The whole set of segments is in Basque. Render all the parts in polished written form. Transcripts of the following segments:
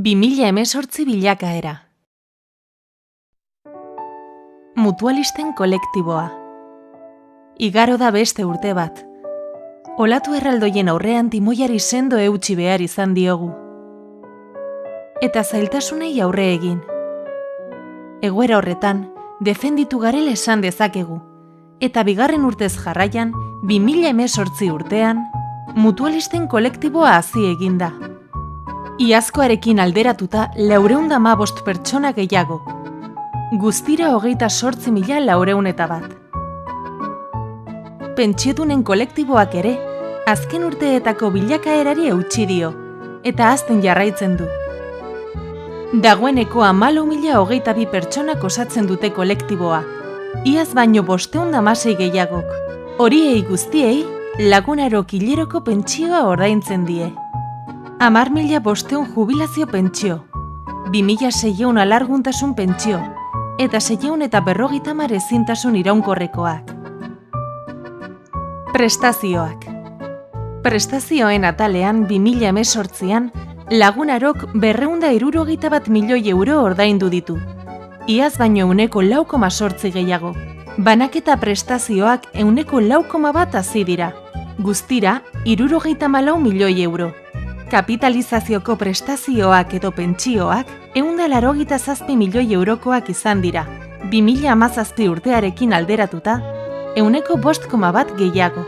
2018 bilakaera. Mutualisten kolektiboa. Igaro da beste urte bat. Olatu erraldoien aurrean timoiari sendo eutsi behar izan diogu. Eta zailtasunei aurre egin. Egoera horretan, defenditu garela esan dezakegu. Eta bigarren urtez jarraian, 2018 urtean, mutualisten kolektiboa hazi eginda. Iazkoarekin alderatuta 415 pertsona gehiago. Guztira 28.401. Pentsiodunen kolektiboak ere, azken urteetako bilakaerari eutsi dio, eta hazten jarraitzen du. Dagoeneko 14.022 pertsonak osatzen dute kolektiboa, iaz baino 516 gehiagok. Horiei guztiei, Lagunaro kileroko pentsioa ordaintzen die. 10.500 jubilazio pentsio, 2.600 alarguntasun pentsio, eta 650 ezintasun iraunkorrekoak. Prestazioak. Prestazioen atalean 2018an Lagunarok 261 milioi euro ordaindu ditu. Iaz baino 6,8 gehiago. Banaketa prestazioak 4,1 hazi dira. Guztira 74 milioi euro. Kapitalizazioko prestazioak edo pentsioak 187 milioi eurokoak izan dira. 2017 urtearekin alderatuta, 5,1 gehiago.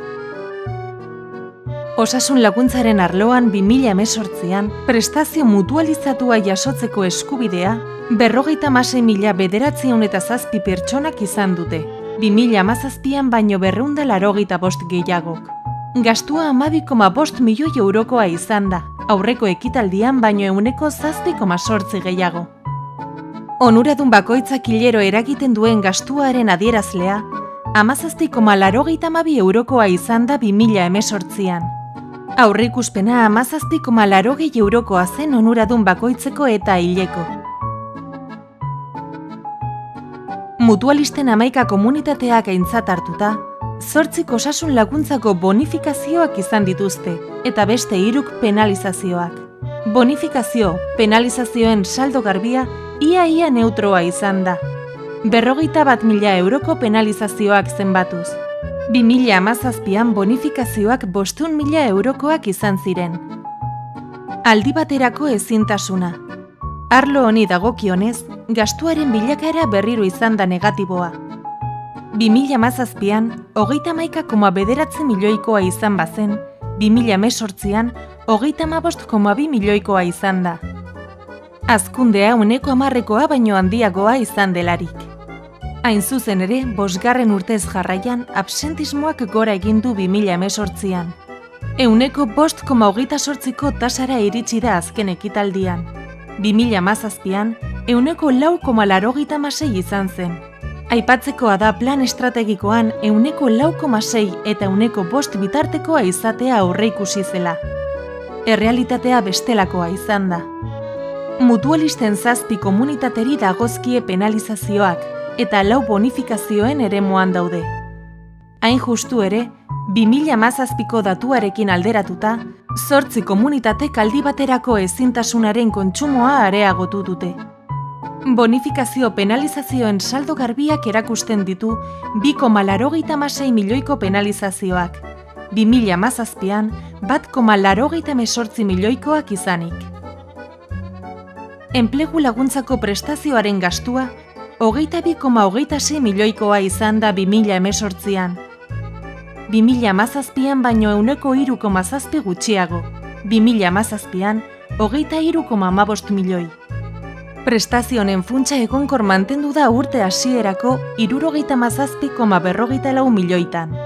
Osasun laguntzaren arloan 2018an prestazio mutualizatua jasotzeko eskubidea 56.907 pertsonak izan dute. 2017an baino 285 gehiagok. Gastua 12,5 milioi eurokoa izan da, aurreko ekitaldian baino 7,8 gehiago. Onuradun bakoitzak hilero eragiten duen gastuaren adierazlea, 17,82 eurokoa izan da 2018an. Aurreikuspena 17,80 eurokoa zen onuradun bakoitzeko eta hileko. Mutualisten 11 komunitateak aintzat hartuta, 8 osasun laguntzako bonifikazioak izan dituzte, eta beste 3 penalizazioak. Bonifikazio, penalizazioen saldo garbia ia neutroa izan da. 51.000 euroko penalizazioak zenbatuz. 2017an bonifikazioak 500.000 eurokoak izan ziren. Aldi baterako ezintasuna. Arlo honi dagokionez, gastuaren bilakaera berriro izan da negatiboa. 2017an, 31,9 milioikoa izan bazen, 2018an, 35,2 milioikoa izan da. Hazkundea 10%koa baino handiagoa izan delarik. Hain zuzen ere, 5. urtez jarraian, absentismoak gora egin du 2018an. 5,28ko tasara iritsi da azken ekitaldian. 2017an, 4,86 izan zen. Aipatzekoa da plan estrategikoan 4,6 eta 5 bitartekoa izatea aurreikusi zela. Errealitatea bestelakoa izan da. Mutualisten 7 komunitateri dagozkie penalizazioak eta 4 bonifikazioen eremuan daude. Hain justu ere, 2017ko datuarekin alderatuta, 8 komunitatek aldi baterako ezintasunaren kontsumoa areagotu dute. Bonifikazio penalizazioen saldo garbiak erakusten ditu 2,86 milioiko penalizazioak, 2017an 1,88 milioikoak izanik. Enplegu laguntzako prestazioaren gastua 22,26 milioikoa izan da 2018an. 2017an baino 3,7 gutxiago, 2017an 23,15 milioi. Prestazioen funtsa egonkor mantendu da urte hasierako 77,54 milioitan.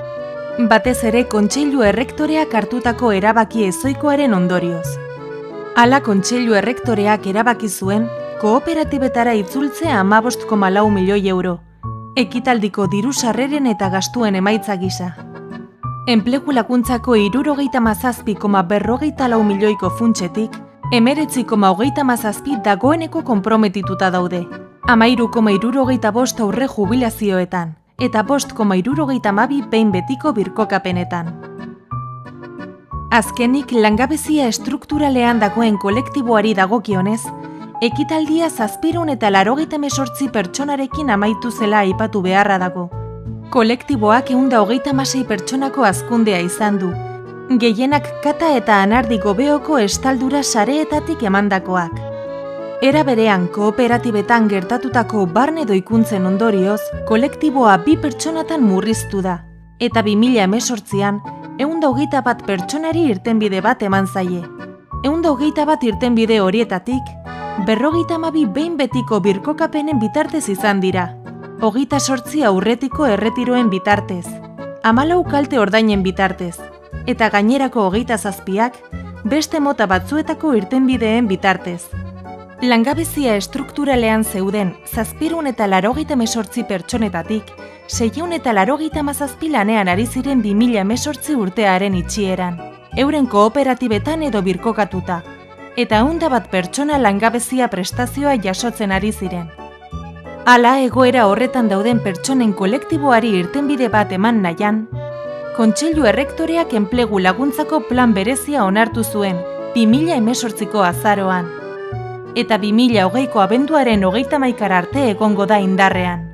Batez ere kontseilu errektoreak hartutako erabaki ezoikoaren ondorioz. Hala kontseilu errektoreak erabaki zuen kooperatibetara itzultzea 15,4 milioi euro, ekitaldiko diru sarreren eta gastuen emaitza gisa. Enplegu laguntzako 77,54 milioiko funtsetik, 19,37 dagoeneko konprometituta daude. 13,75 aurre jubilazioetan, eta 5,72 behin betiko birkokapenetan. Azkenik, langabezia estrukturalean dagoen kolektiboari dagokionez, ekitaldia 788 pertsonarekin amaitu zela aipatu beharra dago. Kolektiboak 136 pertsonako hazkundea izan du, gehienak kata eta anardi gobeoko estaldura sareetatik emandakoak. Era berean, kooperatibetan gertatutako barne doikuntzen ondorioz, kolektiboa 2 pertsonatan murriztu da, eta 2018an, 121 pertsonari irtenbide bat eman zaie. 121 irtenbide horietatik, 52 behin betiko birkokapenen bitartez izan dira, 28 aurretiko erretiroen bitartez, 14 kalte ordainen bitartez, eta gainerako 27ak beste mota batzuetako irtenbideen bitartez. Langabezia estrukturalean zeuden 788 pertsonetatik, 687 lanean ari ziren 2018 urtearen itxieran, euren kooperatibetan edo birkokatuta, eta 101 pertsona langabezia prestazioa jasotzen ari ziren. Hala, egoera horretan dauden pertsonen kolektiboari irtenbide bat eman nahian, Kontseilu Errektoreak enplegu laguntzako plan berezia onartu zuen 2018ko azaroan, eta 2020ko abenduaren 31 arte egongo da indarrean.